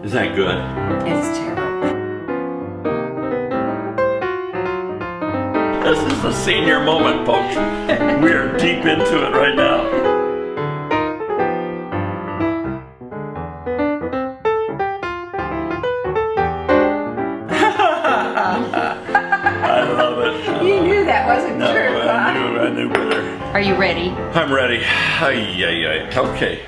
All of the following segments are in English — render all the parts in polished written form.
Isn't that good? It's terrible. This is the senior moment, folks. We are deep into it right now. I love it. You knew that wasn't No, true, huh? I knew better. Are you ready? I'm ready. Okay.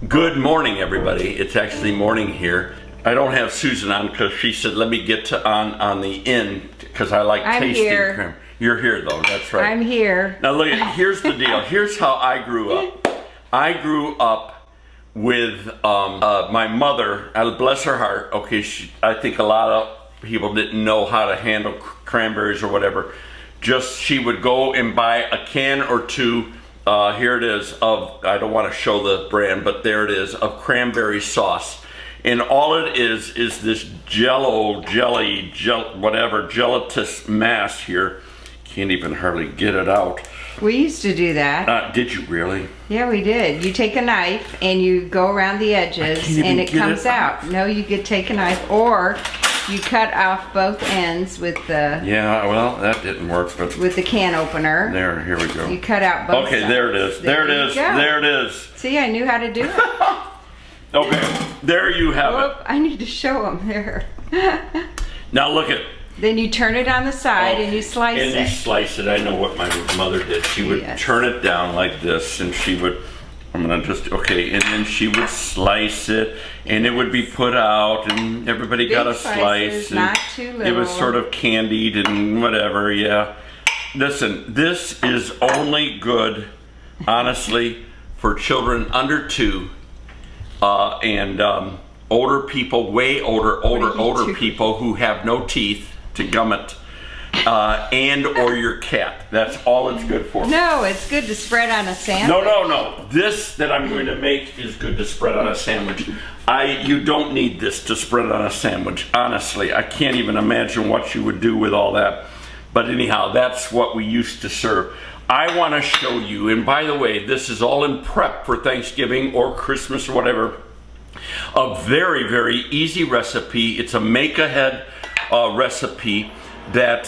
Good morning, everybody. It's actually morning here. I don't have Susan on because she said let me get on the end because I like I'm tasting here. cream. You're here though. That's right. I'm here. Now look, here's the deal. Here's how I grew up. I grew up with my mother. Bless her heart. Okay, I think a lot of people didn't know how to handle cranberries or whatever. Just she would go and buy a can or two. Here it is of, I don't want to show the brand, but there it is, of cranberry sauce. And all it is this gelatinous mass here. Can't even hardly get it out. We used to do that. Did you really? Yeah, we did. You take a knife and you go around the edges and it comes out. No, you could take a knife or you cut off both ends with the... Yeah, well, that didn't work, but... With the can opener. There, here we go. You cut out both sides. sides. There it is. There it is. There it is. See, I knew how to do it. Okay, there you have it. I need to show them there. Now look at... Then you turn it on the side and you slice it. And you slice it. I know what my mother did. She would turn it down like this, and she would... I'm gonna just, okay, and then she would slice it, and it would be put out, and everybody got a slice. And not too little. It was sort of candied and whatever, yeah. Listen, this is only good, honestly, for children under 2, and older people, way older people who have no teeth to gum it. And or your cat. That's all it's good for. No, it's good to spread on a sandwich. No. This that I'm going to make is good to spread on a sandwich. You don't need this to spread on a sandwich. Honestly, I can't even imagine what you would do with all that. But anyhow, that's what we used to serve. I want to show you, and by the way, this is all in prep for Thanksgiving or Christmas or whatever. A very, very easy recipe. It's a make-ahead recipe that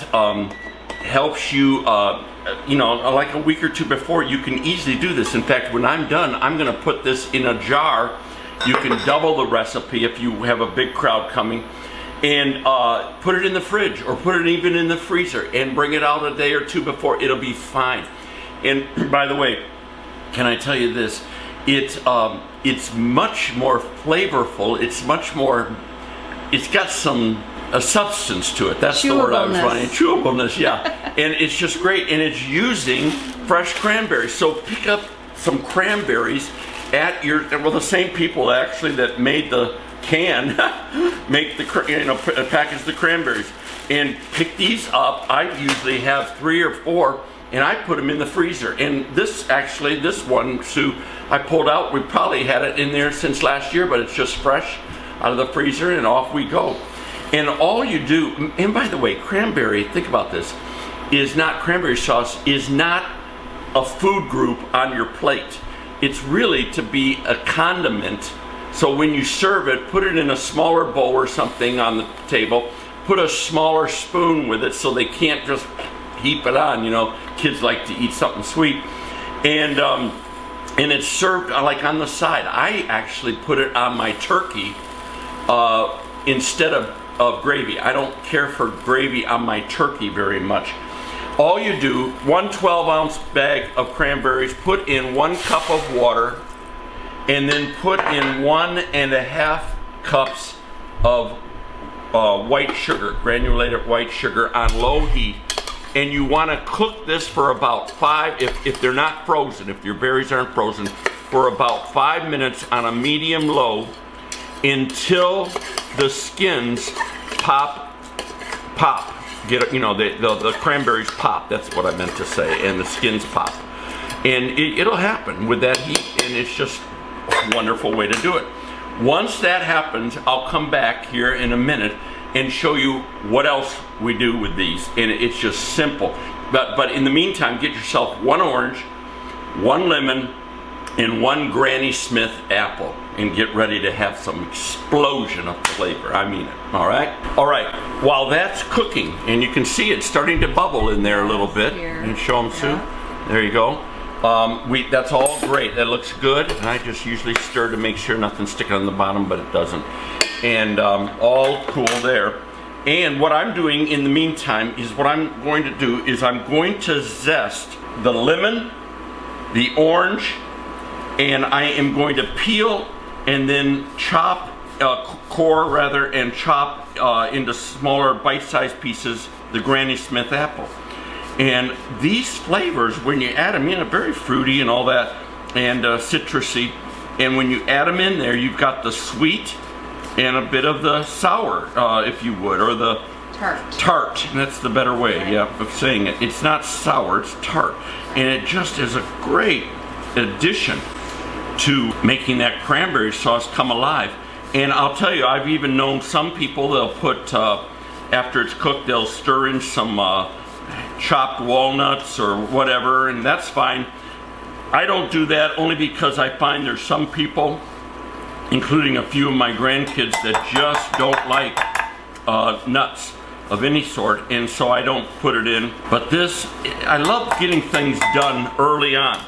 helps you, like a week or two before, you can easily do this. In fact, when I'm done, I'm going to put this in a jar. You can double the recipe if you have a big crowd coming, and put it in the fridge or put it even in the freezer and bring it out a day or two before. It'll be fine. And by the way, can I tell you this? It's much more flavorful. It's got a substance to it. That's the word I was finding. Chewableness, yeah. And it's just great. And it's using fresh cranberries. So pick up some cranberries at the same people actually that made the can, package the cranberries. And pick these up. I usually have 3 or 4, and I put them in the freezer. And this one, Sue, I pulled out. We probably had it in there since last year, but it's just fresh out of the freezer, and off we go. And all you do, and by the way, cranberry, think about this, cranberry sauce is not a food group on your plate. It's really to be a condiment. So when you serve it, put it in a smaller bowl or something on the table, put a smaller spoon with it so they can't just heap it on, kids like to eat something sweet. And it's served like on the side. I actually put it on my turkey instead of gravy. I don't care for gravy on my turkey very much. All you do, 1 12-ounce bag of cranberries, put in 1 cup of water, and then put in 1.5 cups of white sugar, granulated white sugar on low heat. And you want to cook this for about 5, if they're not frozen, if your berries aren't frozen, for about 5 minutes on a medium low, until the skins pop. The cranberries pop. That's what I meant to say. And the skins pop. And it'll happen with that heat, and it's just a wonderful way to do it. Once that happens, I'll come back here in a minute and show you what else we do with these. And it's just simple. But in the meantime, get yourself 1 orange, 1 lemon, and 1 Granny Smith apple. and get ready to have some explosion of flavor. I mean it. All right. All right. While that's cooking, and you can see it starting to bubble in there a little bit. And show them, Sue. There you go. That's all great. That looks good. And I just usually stir to make sure nothing's sticking on the bottom, but it doesn't. And all cool there. And what I'm doing in the meantime is I'm going to zest the lemon, the orange, and I am going to peel and then chop, and chop into smaller bite-sized pieces the Granny Smith apple. And these flavors, when you add them in, are very fruity and all that, and citrusy. And when you add them in there, you've got the sweet and a bit of the sour, if you would, or the tart. And that's the better way, of saying it. It's not sour, it's tart. And it just is a great addition to making that cranberry sauce come alive. And I'll tell you, I've even known some people, they'll put, after it's cooked, they'll stir in some chopped walnuts or whatever, and that's fine. I don't do that only because I find there's some people, including a few of my grandkids, that just don't like nuts of any sort, and so I don't put it in. But this, I love getting things done early on,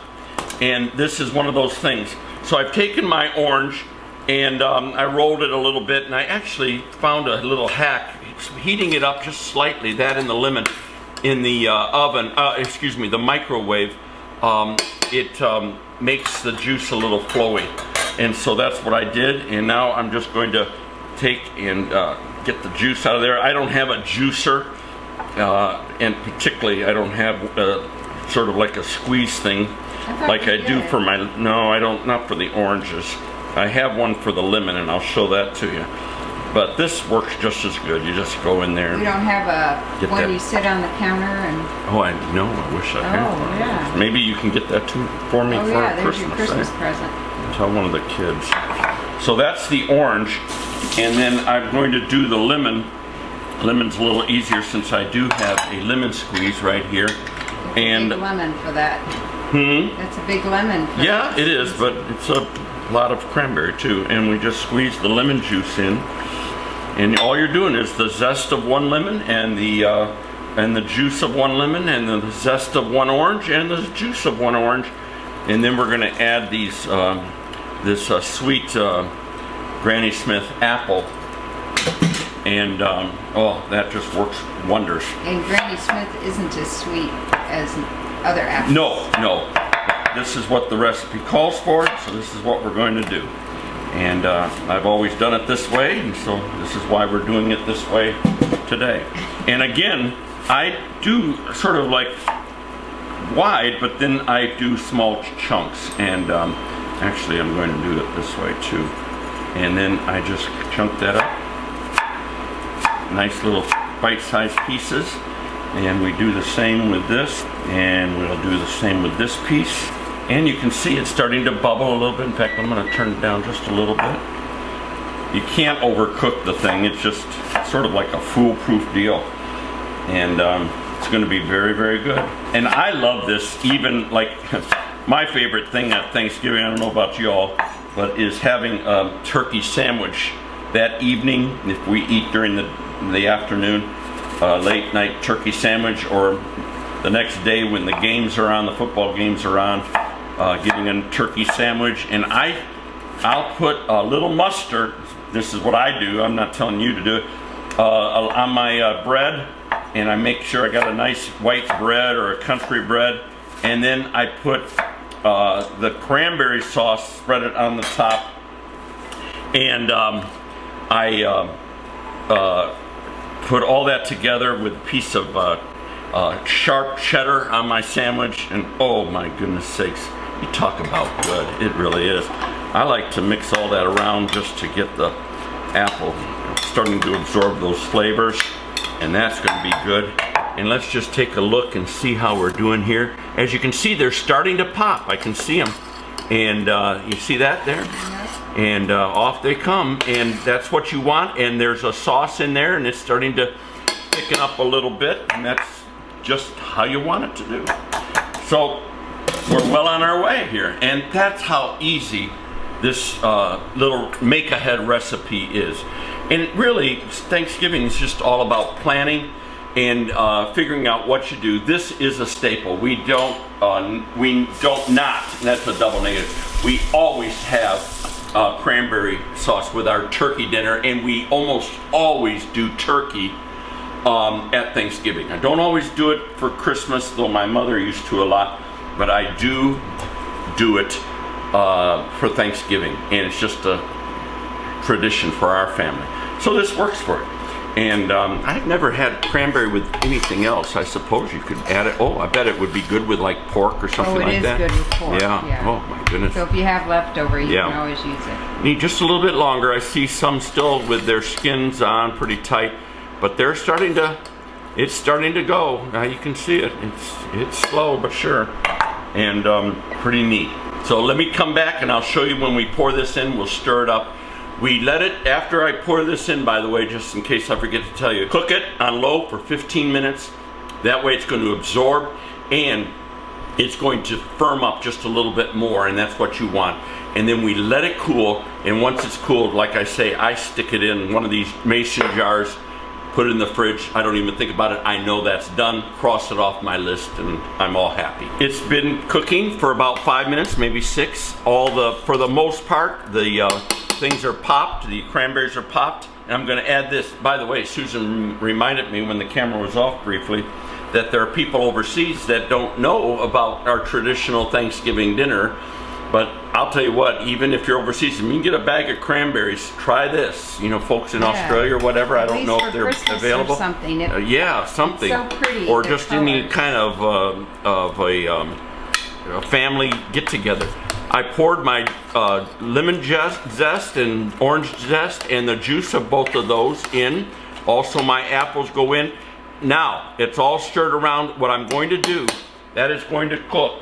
and this is one of those things. So I've taken my orange and I rolled it a little bit, and I actually found a little hack, heating it up just slightly, that and the lemon, in the the microwave. It makes the juice a little flowy. And so that's what I did, and now I'm just going to take and get the juice out of there. I don't have a juicer, and particularly I don't have sort of like a squeeze thing like I do for my, no, I don't, not for the oranges. I have one for the lemon, and I'll show that to you. But this works just as good. You just go in there. You don't have a one you sit on the counter and... Oh, I know. I wish I had one. Oh, yeah. Maybe you can get that too for me for there's Christmas. Your Christmas present. Tell one of the kids. So that's the orange, and then I'm going to do the lemon. Lemon's a little easier since I do have a lemon squeeze right here. It's a big lemon for that. That's a big lemon. Yeah, it is, but it's a lot of cranberry too. And we just squeeze the lemon juice in, and all you're doing is the zest of one lemon and the juice of one lemon and the zest of one orange and the juice of one orange, and then we're going to add these this sweet Granny Smith apple, and oh, that just works wonders. And Granny Smith isn't as sweet as other apples. No. This is what the recipe calls for, so this is what we're going to do. And I've always done it this way, and so this is why we're doing it this way today. And again, I do sort of like wide, but then I do small chunks. And actually, I'm going to do it this way too. And then I just chunk that up. Nice little bite-sized pieces. And we do the same with this, and we'll do the same with this piece. And you can see it's starting to bubble a little bit. In fact, I'm going to turn it down just a little bit. You can't overcook the thing. It's just sort of like a foolproof deal. And it's going to be very, very good. And I love this, even like my favorite thing at Thanksgiving, I don't know about y'all, but is having a turkey sandwich that evening. If we eat during the afternoon, late night turkey sandwich, or the next day when the games are on, the football games are on, getting a turkey sandwich. And I'll put a little mustard, this is what I do, I'm not telling you to do it, on my bread, and I make sure I got a nice white bread or a country bread, and then I put the cranberry sauce, spread it on the top, and I put all that together with a piece of sharp cheddar on my sandwich, and oh my goodness sakes, you talk about good, it really is. I like to mix all that around just to get the apple starting to absorb those flavors, and that's going to be good. And let's just take a look and see how we're doing here. As you can see, they're starting to pop. I can see them, and you see that there? And off they come, and that's what you want. And there's a sauce in there, and it's starting to thicken up a little bit, and that's just how you want it to do. So we're well on our way here, and that's how easy this little make-ahead recipe is. And it really, Thanksgiving is just all about planning and figuring out what you do. This is a staple. We don't not, and that's a double negative, we always have cranberry sauce with our turkey dinner, and we almost always do turkey at Thanksgiving. I don't always do it for Christmas, though my mother used to a lot, but I do it for Thanksgiving, and it's just a tradition for our family. So this works for it. And I've never had cranberry with anything else. I suppose you could add it. Oh, I bet it would be good with like pork or something like that. Oh, it is good with pork. Yeah. Oh my goodness. So if you have leftover, you can always use it. Need just a little bit longer. I see some still with their skins on pretty tight, but they're starting to. It's starting to go. Now you can see it. It's slow but sure, and pretty neat. So let me come back and I'll show you when we pour this in. We'll stir it up. We let it, after I pour this in, by the way, just in case I forget to tell you, cook it on low for 15 minutes. That way it's going to absorb and it's going to firm up just a little bit more, and that's what you want. And then we let it cool, and once it's cooled, like I say, I stick it in one of these mason jars, put it in the fridge. I don't even think about it. I know that's done. Cross it off my list, and I'm all happy. It's been cooking for about 5 minutes, maybe 6. For the most part, the things are popped, the cranberries are popped, and I'm going to add this. By the way, Susan reminded me when the camera was off briefly that there are people overseas that don't know about our traditional Thanksgiving dinner, but I'll tell you what, even if you're overseas and you can get a bag of cranberries, try this. You know, folks in Australia or whatever, I don't know if they're available. Or something. Something. It's so pretty. Or just any kind of a family get-together. I poured my lemon zest and orange zest and the juice of both of those in. Also my apples go in. Now, it's all stirred around. What I'm going to do, that is going to cook.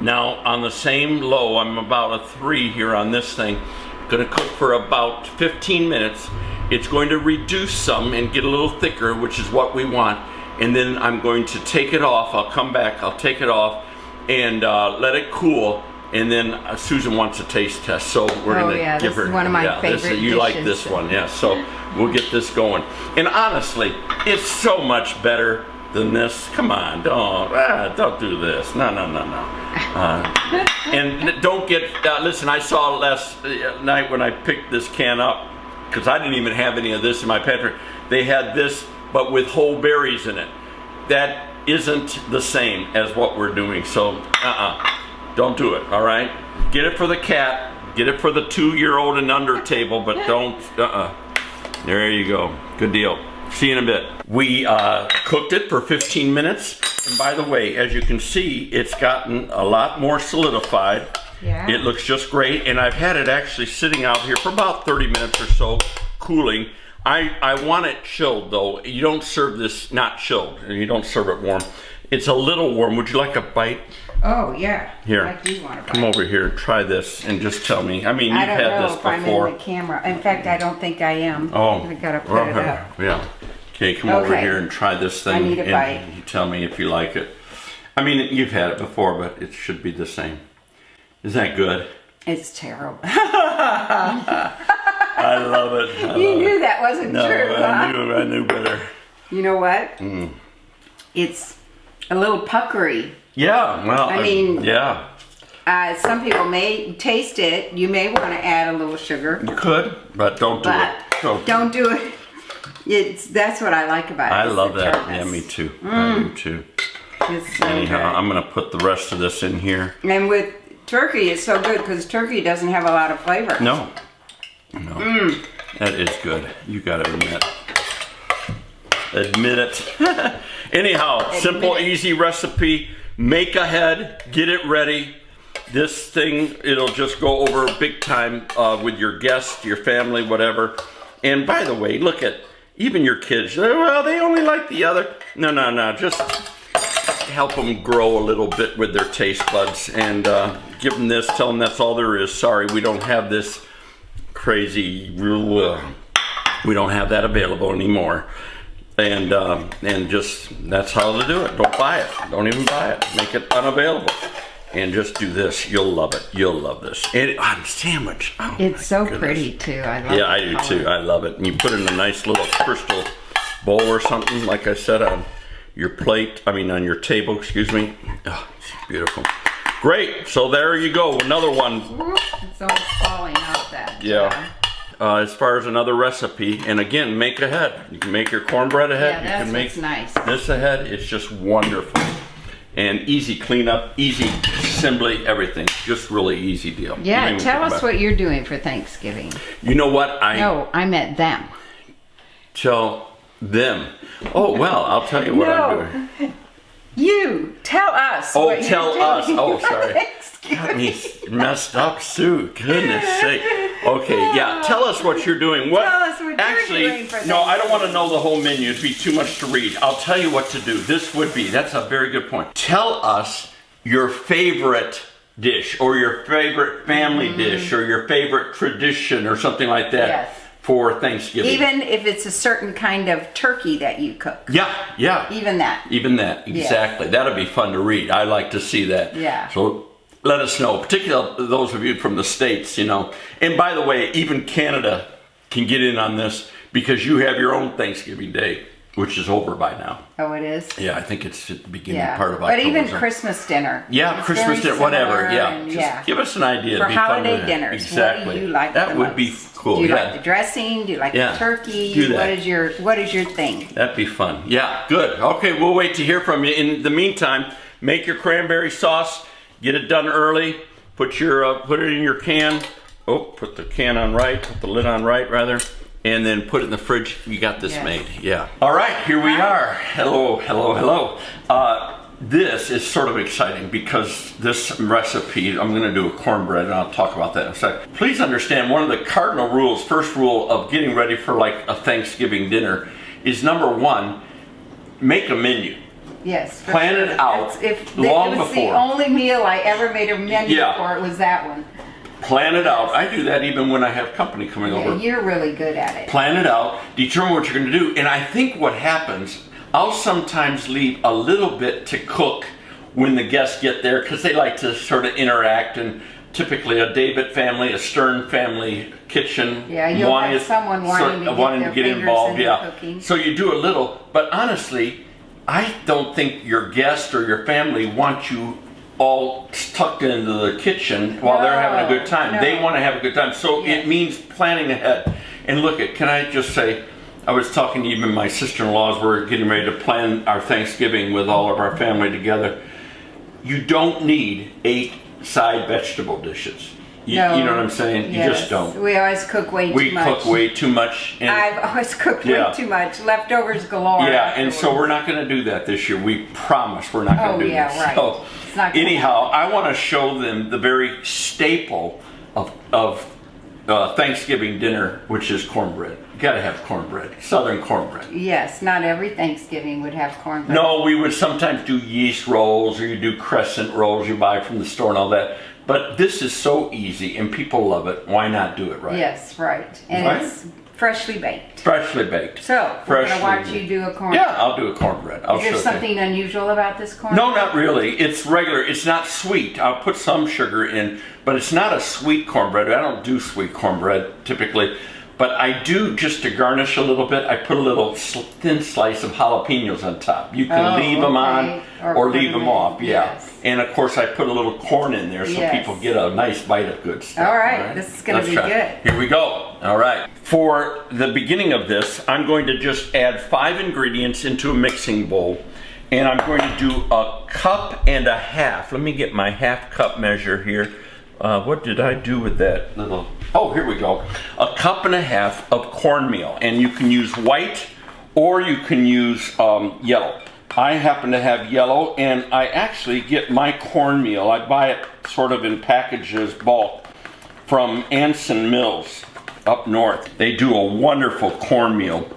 Now, on the same low, I'm about a 3 here on this thing. Going to cook for about 15 minutes. It's going to reduce some and get a little thicker, which is what we want. And then I'm going to take it off. I'll come back, I'll take it off and let it cool. And then Susan wants a taste test, so we're going to give her. This is one of my favorite dishes. You like this one, yeah. So we'll get this going. And honestly, it's so much better than this. Come on, don't do this. No. And don't get. Listen, I saw last night when I picked this can up, because I didn't even have any of this in my pantry. They had this, but with whole berries in it. That isn't the same as what we're doing. So, don't do it, all right? Get it for the cat, get it for the 2-year-old and under table, but don't, There you go, good deal. See you in a bit. We cooked it for 15 minutes, and by the way, as you can see, it's gotten a lot more solidified. Yeah. It looks just great, and I've had it actually sitting out here for about 30 minutes or so, cooling. I want it chilled though. You don't serve this not chilled, and you don't serve it warm. It's a little warm. Would you like a bite? Oh, yeah. Here, I do want to come over here and try this and just tell me. I mean, you've had this before. I don't know if I'm in the camera. In fact, I don't think I am. Oh. I gotta put it up. Yeah. Okay, come over here and try this thing. I need a bite. And you tell me if you like it. I mean, you've had it before, but it should be the same. Isn't that good? It's terrible. I love it. You knew that wasn't true, huh? I knew better. You know what? It's a little puckery. Yeah, well, I mean, yeah. Some people may taste it. You may want to add a little sugar. You could, but don't do it. Don't do it. That's what I like about it. I love that. Tartness. Yeah, me too. I do too. It's so Anyhow, good. I'm going to put the rest of this in here. And with turkey, it's so good because turkey doesn't have a lot of flavor. No. That is good. You got to admit. Admit it. Anyhow, simple, easy recipe. Make ahead. Get it ready. This thing, it'll just go over big time with your guests, your family, whatever. And by the way, look at even your kids. Well, they only like the other. No. Just help them grow a little bit with their taste buds and give them this. Tell them that's all there is. Sorry, we don't have this crazy. We don't have that available anymore. And just that's how to do it. Don't buy it. Don't even buy it. Make it unavailable. and just do this. You'll love it. You'll love this. And on sandwich. Oh, It's so goodness. pretty too. I love Yeah, I the do color. too. I love it. And you put it in a nice little crystal bowl or something, like I said, on your plate. I mean, on your table, excuse me. Oh, it's beautiful. Great. So there you go. Another one. Whoop, it's almost falling off that. Yeah. As far as another recipe, and again, make ahead. You can make your cornbread ahead. Yeah, that's you can make what's nice. this ahead. It's just wonderful. And easy cleanup, easy assembly, everything. Just really easy deal. You don't Yeah, even tell think us about what you're doing for Thanksgiving. You know what? No, I meant them. Tell them. Oh, well, I'll tell you what I'm doing. You tell us. Oh, what you're tell us. doing Oh, for sorry. Thanksgiving. Got me messed up, Sue. Goodness sake. Okay, yeah. Tell us what you're doing. What? Tell us what you're Actually, doing for no, I don't want to Thanksgiving. know the whole menu. It'd be too much to read. I'll tell you what to do. This would be. That's a very good point. Tell us your favorite dish, or your favorite family dish, or your favorite tradition, or something like that. Yes. For Thanksgiving. Even if it's a certain kind of turkey that you cook. Yeah, yeah. Even that. Even that, exactly. That'll be fun to read. I like to see that. Yeah. So let us know, particularly those of you from the States, you know. And by the way, even Canada can get in on this because you have your own Thanksgiving Day, which is over by now. Oh, it is? Yeah, I think it's at the beginning Yeah. part of October. But even so- Christmas dinner. Yeah, It's Christmas very dinner, whatever. similar, Yeah, and just give us an idea. For It'd be fun holiday to- dinners, exactly. what do you like That the would be most? cool. Do you yeah. like the dressing? Do you like Yeah, the turkey? do that. What is your thing? That'd be fun. Yeah, good. Okay, we'll wait to hear from you. In the meantime, make your cranberry sauce. Get it done early. Put it in your can. Oh, put the can on right. Put the lid on right, rather. And then put it in the fridge. You got this Yes. made. Yeah. All right, here we are. Hello, hello, hello. This is sort of exciting because this recipe, I'm going to do a cornbread, and I'll talk about that in a second. Please understand, one of the cardinal rules, first rule of getting ready for like a Thanksgiving dinner is number one, make a menu. Yes. for Plan sure. it out long it was before. the only meal I ever made a menu Yeah. for. It was that one. Plan it out. I do that even when I have company coming Yeah, over. you're really good at it. Plan it out, determine what you're going to do. And I think what happens, I'll sometimes leave a little bit to cook when the guests get there because they like to sort of interact. And typically a David family, a Stern family kitchen. Yeah, you'll have someone wanting to get their involved. fingers in the Yeah. cooking. So you do a little, but honestly, I don't think your guest or your family want you all tucked into the kitchen while they're having a good time. No. They want to have a good time. So Yes. it means planning ahead. And look at, can I just say, I was talking to even my sister-in-laws, we're getting ready to plan our Thanksgiving with all of our family together. You don't need 8 side vegetable dishes. You know what I'm saying? You Yes. just don't. We always cook way too We much. cook way too much. And I've always cooked Yeah. way too much. Leftovers galore. yeah, and so afterwards. we're not going to do that this year. We promise we're not going to do yeah, that. right. So, It's not gonna anyhow, I want to show them the very staple of Thanksgiving dinner, which is cornbread. You got to have cornbread, Southern cornbread. Yes, not every Thanksgiving would have cornbread. No, we would sometimes do yeast rolls, or you do crescent rolls you buy from the store and all that. But this is so easy, and people love it. Why not do it right? Yes, right. And Right? it's freshly baked. Freshly baked. So, we're going to watch Freshly you do a cornbread. Yeah, I'll do a cornbread. I'll Is there show you. something unusual about this cornbread? No, not really. It's regular. It's not sweet. I'll put some sugar in, but it's not a sweet cornbread. I don't do sweet cornbread typically, but I do, just to garnish a little bit, I put a little thin slice of jalapeños on top. You can leave them on or put leave them in. off. Yeah. Yes. And of course, I put a little corn in there so Yes. people get a nice bite of good stuff. All right. This is gonna Let's be try. good. Here we go. All right. For the beginning of this, I'm going to just add 5 ingredients into a mixing bowl. And I'm going to do 1.5 cups. Let me get my half cup measure here. What did I do with that little? Oh, here we go. 1.5 cups of cornmeal. And you can use white or you can use yellow. I happen to have yellow, and I actually get my cornmeal. I buy it sort of in packages, bulk, from Anson Mills up north. They do a wonderful cornmeal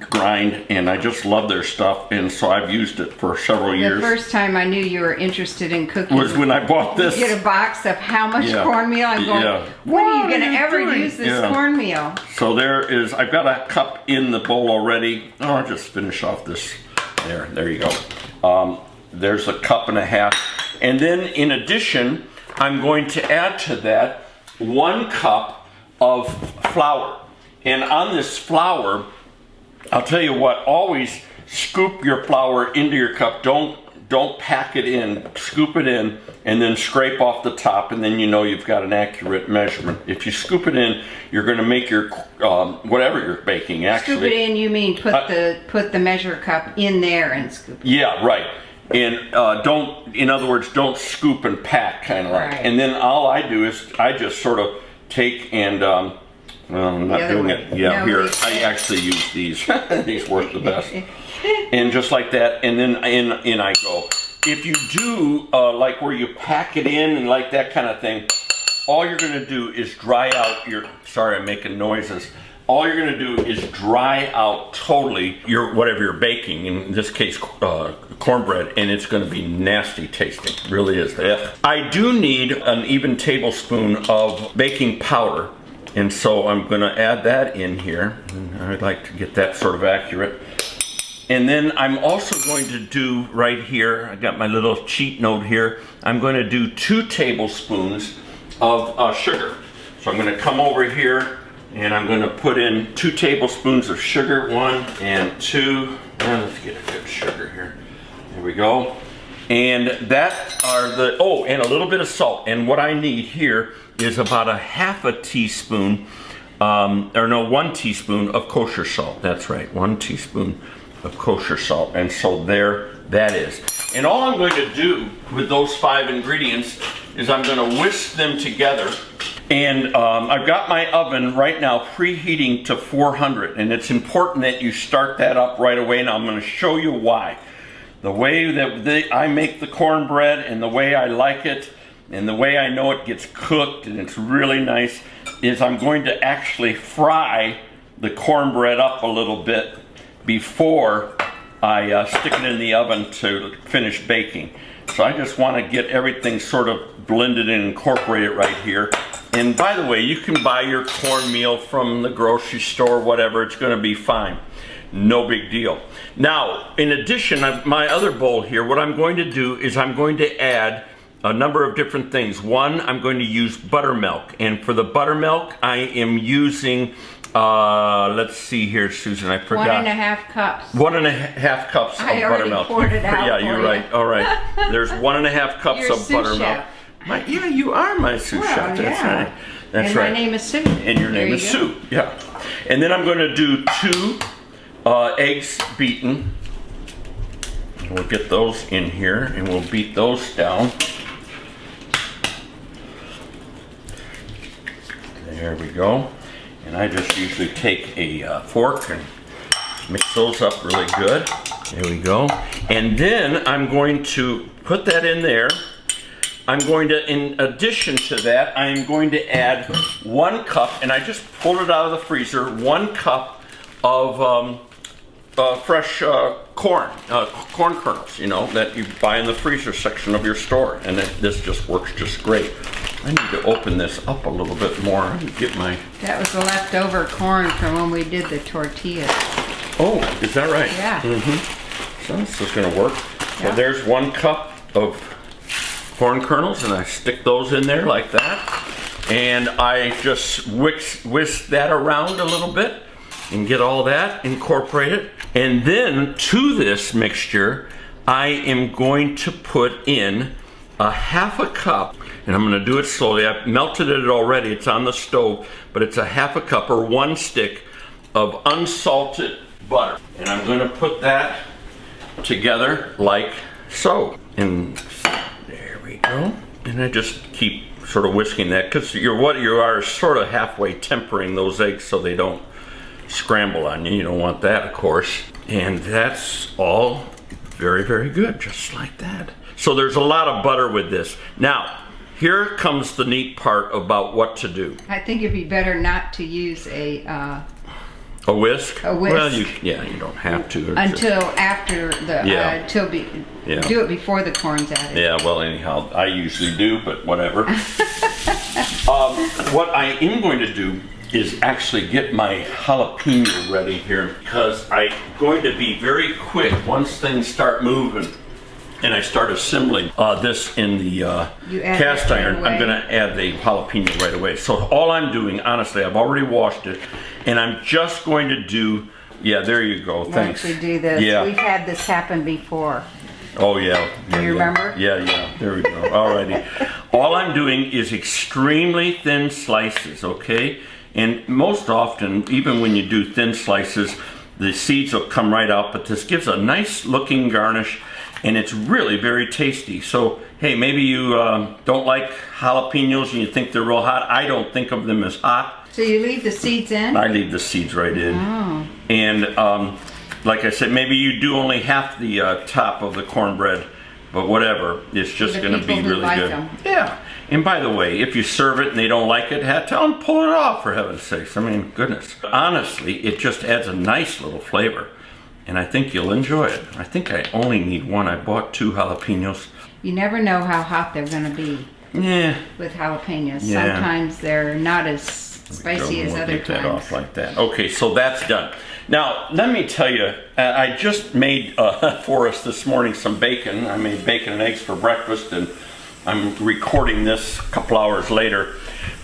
grind, and I just love their stuff, and so I've used it for several The years. first time I knew you were interested in cooking Was when I bought this. you get a box of how much Yeah. cornmeal. I'm going, Yeah. when are you What going are to you ever doing? use this Yeah. cornmeal? So there is, I've got 1 cup in the bowl already. Oh, I'll just finish off this. There you go. There's 1.5 cups. And then in addition, I'm going to add to that 1 cup of flour. And on this flour, I'll tell you what, always scoop your flour into your cup. Don't pack it in, scoop it in, and then scrape off the top, and then you know you've got an accurate measurement. If you scoop it in, you're going to make your whatever you're baking. Actually, scoop it in. You mean put the measure cup in there and scoop it. Yeah, right. And in other words, don't scoop and pack, kind of like. Right. And then all I do is I just sort of take and I'm not doing it. Yeah, no, here I actually use these. These work the best. And just like that, and then in I go. If you do like where you pack it in and like that kind of thing, all you're going to do is dry out your. Sorry, I'm making noises. All you're going to do is dry out totally your whatever you're baking. In this case, cornbread, and it's going to be nasty tasting. It really is. Ugh. I do need an even tablespoon of baking powder, and so I'm going to add that in here. And I'd like to get that sort of accurate. And then I'm also going to do right here, I got my little cheat note here, I'm going to do 2 tablespoons of sugar. So I'm going to come over here and I'm going to put in 2 tablespoons of sugar, 1 and 2. And let's get a good sugar here. There we go. And that are and a little bit of salt. And what I need here is about 1/2 teaspoon, 1 teaspoon of kosher salt. That's right, 1 teaspoon of kosher salt. And so there that is. And all I'm going to do with those 5 ingredients is I'm going to whisk them together. And I've got my oven right now preheating to 400, and it's important that you start that up right away, and I'm going to show you why. The way that I make the cornbread and the way I like it and the way I know it gets cooked and it's really nice is I'm going to actually fry the cornbread up a little bit before I stick it in the oven to finish baking. So I just want to get everything sort of blended and incorporated right here. And by the way, you can buy your cornmeal from the grocery store, whatever, it's going to be fine. No big deal. Now, in addition, my other bowl here, what I'm going to do is I'm going to add a number of different things. One, I'm going to use buttermilk. And for the buttermilk, I am using let's see here, Susan, I forgot. 1.5 cups. 1.5 cups of buttermilk. I already poured it out. Yeah, you're right. All right. There's 1.5 cups You're of buttermilk. Yeah, you are my sous chef. That's right. That's right. And my name is Sue. And your name is Sue. Yeah. And then I'm going to do 2 eggs beaten. We'll get those in here and we'll beat those down. There we go. And I just usually take a fork and mix those up really good. There we go. And then I'm going to put that in there. I'm going to, in addition to that, I'm going to add 1 cup, and I just pulled it out of the freezer, 1 cup of fresh corn kernels, that you buy in the freezer section of your store. And this just works just great. I need to open this up a little bit more and get my... That was the leftover corn from when we did the tortillas. Oh, is that right? Yeah. Mm-hmm. So this is going to work. Yeah. So there's 1 cup of corn kernels, and I stick those in there like that. And I just whisk that around a little bit and get all that incorporated. And then to this mixture, I am going to put in 1/2 cup, and I'm going to do it slowly. I've melted it already. It's on the stove, but it's 1/2 cup or 1 stick of unsalted butter. And I'm going to put that together like so. And there we go. And I just keep sort of whisking that, because what you are is sort of halfway tempering those eggs so they don't scramble on you. You don't want that, of course. And that's all very, very good, just like that. So there's a lot of butter with this. Now, here comes the neat part about what to do. I think it'd be better not to use a whisk? A whisk. Well, you don't have to. Until after the, do it before the corn's added. Yeah, well, anyhow, I usually do, but whatever. What I am going to do is actually get my jalapeno ready here, because I'm going to be very quick once things start moving. and I start assembling this in the cast iron, I'm going to add the jalapeno right away. So all I'm doing, honestly, I've already washed it, and I'm just going to do, yeah, there you go, thanks. Once we do this, yeah. We've had this happen before. Oh yeah. Do you remember? Yeah, there we go. Alrighty. All I'm doing is extremely thin slices, okay? And most often, even when you do thin slices, the seeds will come right out, but this gives a nice looking garnish, and it's really very tasty. So, hey, maybe you don't like jalapenos and you think they're real hot. I don't think of them as hot. So you leave the seeds in? I leave the seeds right in. Oh. And like I said, maybe you do only half the top of the cornbread, but whatever. It's just going to be really good. Them. Yeah. And by the way, if you serve it and they don't like it, tell them pull it off, for heaven's sakes. I mean, goodness. Honestly, it just adds a nice little flavor, and I think you'll enjoy it. I think I only need one. I bought 2 jalapenos. You never know how hot they're going to be. Yeah. With jalapenos. Yeah. Sometimes they're not as spicy as other times. Get that off like that. Okay, so that's done. Now, let me tell you, I just made for us this morning some bacon. I made bacon and eggs for breakfast, and I'm recording this a couple hours later.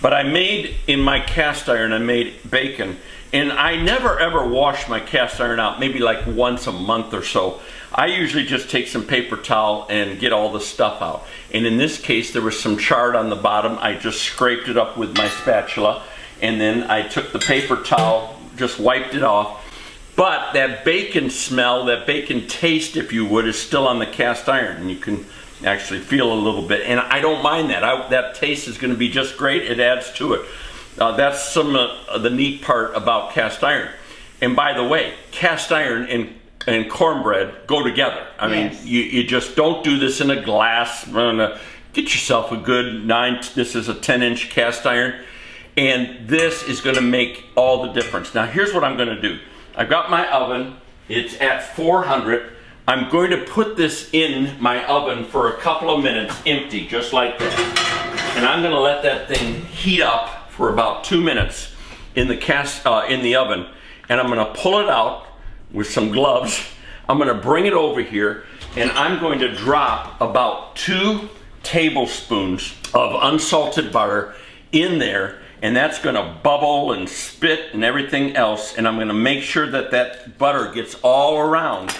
But I made, in my cast iron, I made bacon. And I never ever wash my cast iron out, maybe like once a month or so. I usually just take some paper towel and get all the stuff out. And in this case, there was some chard on the bottom. I just scraped it up with my spatula. And then I took the paper towel, just wiped it off. But that bacon smell, that bacon taste, if you would, is still on the cast iron. And you can actually feel a little bit. And I don't mind that. That taste is going to be just great. It adds to it. That's some of the neat part about cast iron. And by the way, cast iron and cornbread go together. I mean, you just don't do this in a glass. Get yourself a good this is a 10-inch cast iron. And this is going to make all the difference. Now, here's what I'm going to do. I've got my oven. It's at 400. I'm going to put this in my oven for a couple of minutes, empty, just like that. And I'm going to let that thing heat up for about 2 minutes in the oven. And I'm going to pull it out with some gloves. I'm going to bring it over here, and I'm going to drop about 2 tablespoons of unsalted butter in there. And that's going to bubble and spit and everything else. And I'm going to make sure that that butter gets all around.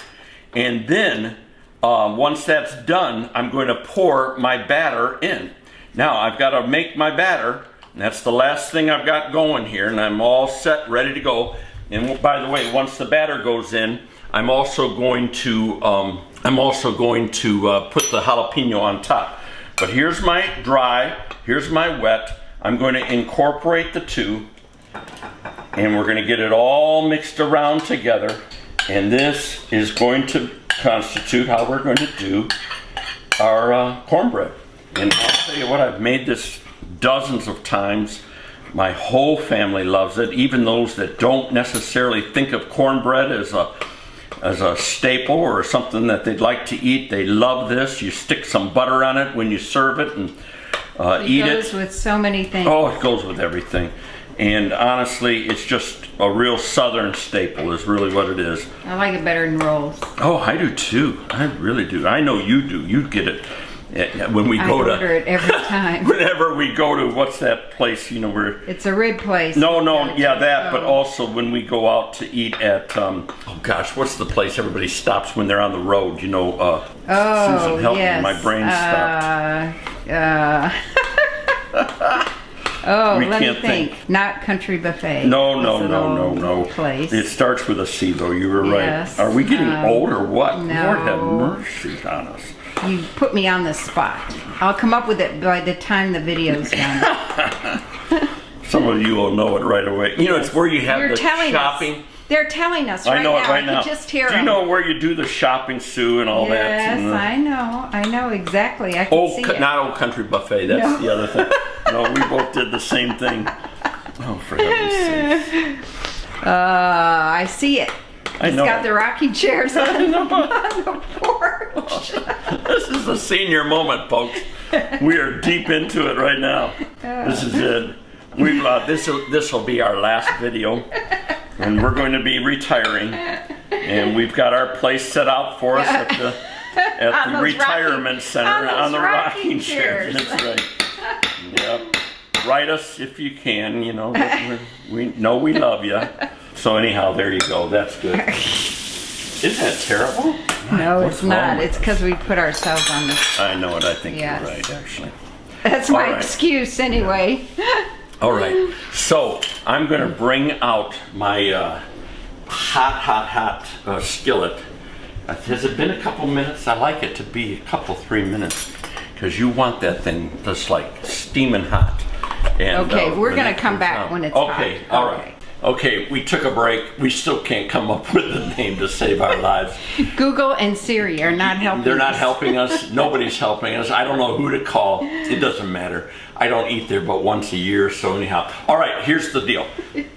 And then, once that's done, I'm going to pour my batter in. Now, I've got to make my batter. And that's the last thing I've got going here. And I'm all set, ready to go. And by the way, once the batter goes in, I'm also going to put the jalapeno on top. But here's my dry. Here's my wet. I'm going to incorporate the 2, and we're going to get it all mixed around together, and this is going to constitute how we're going to do our cornbread. And I'll tell you what, I've made this dozens of times. My whole family loves it, even those that don't necessarily think of cornbread as a staple or something that they'd like to eat. They love this. You stick some butter on it when you serve it and eat it. It goes with so many things. Oh, it goes with everything. And honestly, it's just a real southern staple is really what it is. I like it better than rolls. Oh, I do too. I really do. I know you do. You get it when we go to... I order it every time. Whenever we go to, what's that place, where... It's a rib place. No, but also when we go out to eat at, oh gosh, what's the place everybody stops when they're on the road, Susan, help me, my brain stopped. Let me think. Not Country Buffet. No. Place. It starts with a C, though. You were Yes. right. Are we getting old or what? No. Lord have mercy on us. You put me on the spot. I'll come up with it by the time the video's done. Some of you will know it right away. It's where you have the shopping. They're telling us right now. I know it right now. I can just hear them. Do you know where you do the shopping, Sue, and all that? Yes, I know. I know exactly. I can see it. Not Old Country Buffet. That's the other thing. No, we both did the same thing. Oh, for heaven's sake. I see it. I know. It's got the rocking chairs on the porch. This is a senior moment, folks. We are deep into it right now. This is it. This will be our last video, and we're going to be retiring. And we've got our place set out for us On the those retirement center on on the those rocking rocking chairs. chairs. That's right. Yep. Write us if you can. You know, we know we love you. So anyhow, there you go. That's good. Isn't that terrible? No, What's it's not. wrong with It's us? because we put ourselves on the. I know it. I think Yes. you're right, actually. That's my All right. excuse anyway. All right. So I'm going to bring out my hot skillet. Has it been a couple minutes? I like it to be a couple, 3 minutes, because you want that thing just like steaming hot. And, Okay, we're when gonna it come comes back out- when it's okay, hot. all right. Okay, we took a break. We still can't come up with a name to save our lives. Google and Siri are not helping. They're not us. helping us. Nobody's helping us. I don't know who to call. It doesn't matter. I don't eat there but once a year, so anyhow. All right, here's the deal.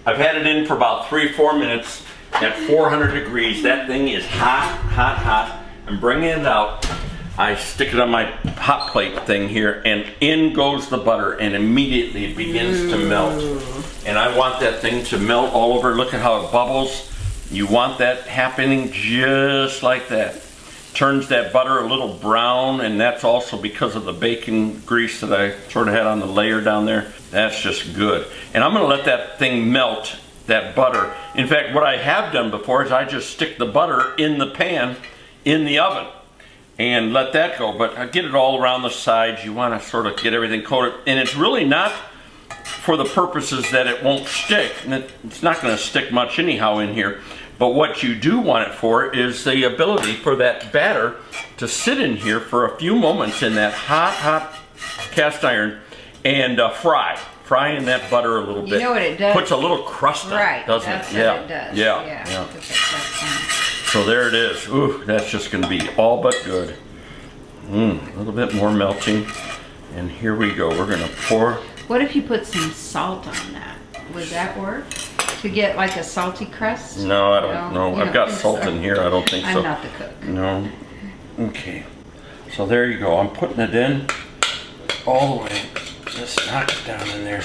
I've had it in for about 3 or 4 minutes at 400 degrees. That thing is hot. I'm bringing it out. I stick it on my hot plate thing here, and in goes the butter, and immediately it begins to melt. And I want that thing to melt all over. Look at how it bubbles. You want that happening just like that. Turns that butter a little brown, and that's also because of the bacon grease that I sort of had on the layer down there. That's just good. And I'm gonna let that thing melt, that butter. In fact, what I have done before is I just stick the butter in the pan in the oven and let that go. But I get it all around the sides. You want to sort of get everything coated. And it's really not for the purposes that it won't stick. And it's not going to stick much anyhow in here. But what you do want it for is the ability for that batter to sit in here for a few moments in that hot cast iron and fry in that butter a little bit. You know what it does? Puts a little crust on Right, it, doesn't that's it? what Yeah. it does. Yeah. Put that stuff So there it is. Ooh, that's just going to be all but good. A little bit more melting. And here we go. We're going to pour. on. What if you put some salt on that? Would that work? To get like a salty crust? No, I don't know. You I've got don't salt think so? in here. I don't think so. I'm not the cook. No. Okay. So there you go. I'm putting it in all the way. Just knock it down in there.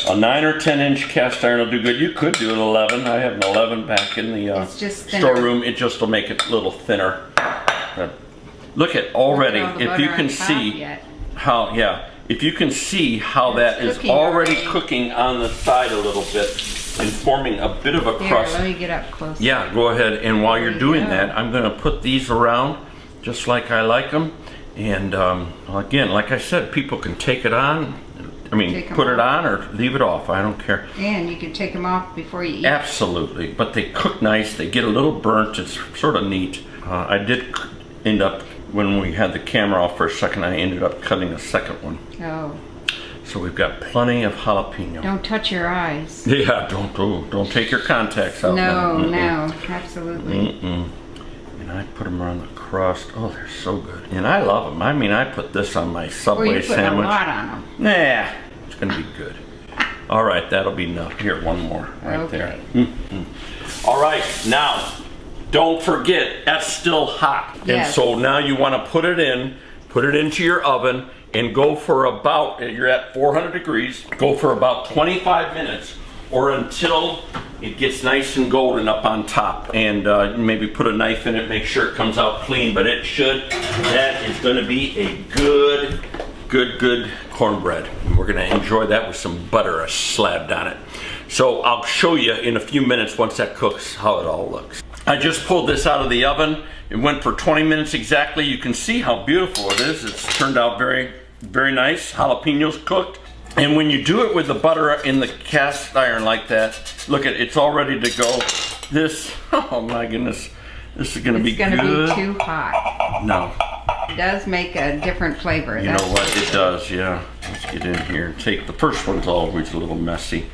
A 9 or 10 inch cast iron will do good. You could do an 11. I have an 11 back in the It's just thinner. storeroom. It just will make it a little thinner. But look at already. Look at all the If butter you on can top see yet. how, if you can see how that It's is cooking already already. cooking on the side a little bit and forming a bit of a Here, crust. let me get up close. Yeah, go ahead. And while you're you doing go. that, I'm going to put these around just like I like them. And again, like I said, people can take it on. I mean, Take 'em put it off. on or leave it off. I don't care. And you can take them off before you eat. Absolutely. But they cook nice. They get a little burnt. It's sort of neat. I did end up, when we had the camera off for a second, I ended up cutting a second one. Oh, So we've got plenty of jalapeno. don't touch your eyes. Yeah, don't take your contacts out. No, Mm-mm. no, absolutely. And I put them around the crust. Oh, they're so good. And I love them. I mean, I put this on my Or Subway you put a sandwich. lot on them. Nah, it's going to be good. All right, that'll be enough. Here, one more right there. All right, now, don't forget, that's still hot. And Yes. so now you want to put it into your oven and go for about, you're at 400 degrees, go for about 25 minutes or until it gets nice and golden up on top. And maybe put a knife in it, make sure it comes out clean, but it should. That is going to be a good cornbread. And we're going to enjoy that with some butter slabbed on it. So I'll show you in a few minutes once that cooks how it all looks. I just pulled this out of the oven. It went for 20 minutes exactly. You can see how beautiful it is. It's turned out very, very nice. Jalapenos cooked. And when you do it with the butter in the cast iron like that, look at it's all ready to go. This, oh my goodness, this is going to be good. It's going to be too hot. No. It does make a different flavor. You know what? It does, yeah. Let's get in here. Take the first one's always a little messy.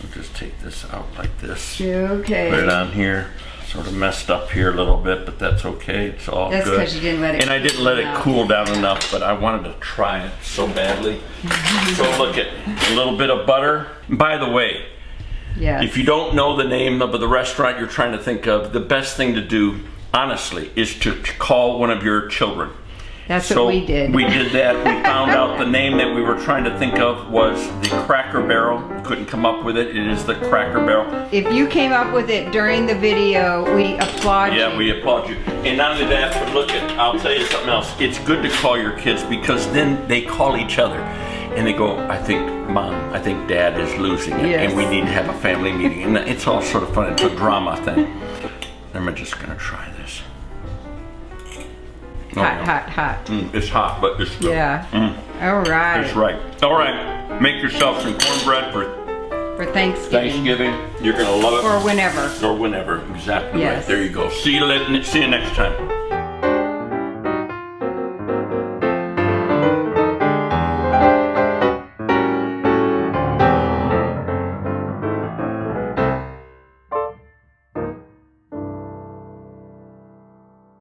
I'll just take this out like this. Okay. Put it on here. Sort of messed up here a little bit, but that's okay. It's all That's good. 'cause you didn't let it And I didn't let it cool cool down enough, but I wanted to try it so badly. So look at a little bit of butter. By the way, Yes. if you don't know the name of the restaurant you're trying to think of, the best thing to do, honestly, is to call one of your children That's So what we did. we did that. We found out the name that we were trying to think of was the Cracker Barrel. Couldn't come up with it. It is the Cracker Barrel. If you came up with it during the video, we applaud you. Yeah, we applaud you. And not only that, but look at, I'll tell you something else. It's good to call your kids because then they call each other and they go, I think Mom, I think Dad is losing it. Yes. And we need to have a family meeting. And it's all sort of fun. It's a drama thing. I'm just going to try this. Hot. It's hot, but it's good. Yeah. All right. That's right. All right. Make yourself some cornbread for Thanksgiving. You're going to love it. Or whenever. Or whenever. Exactly Yes. right. There you go. see you next time.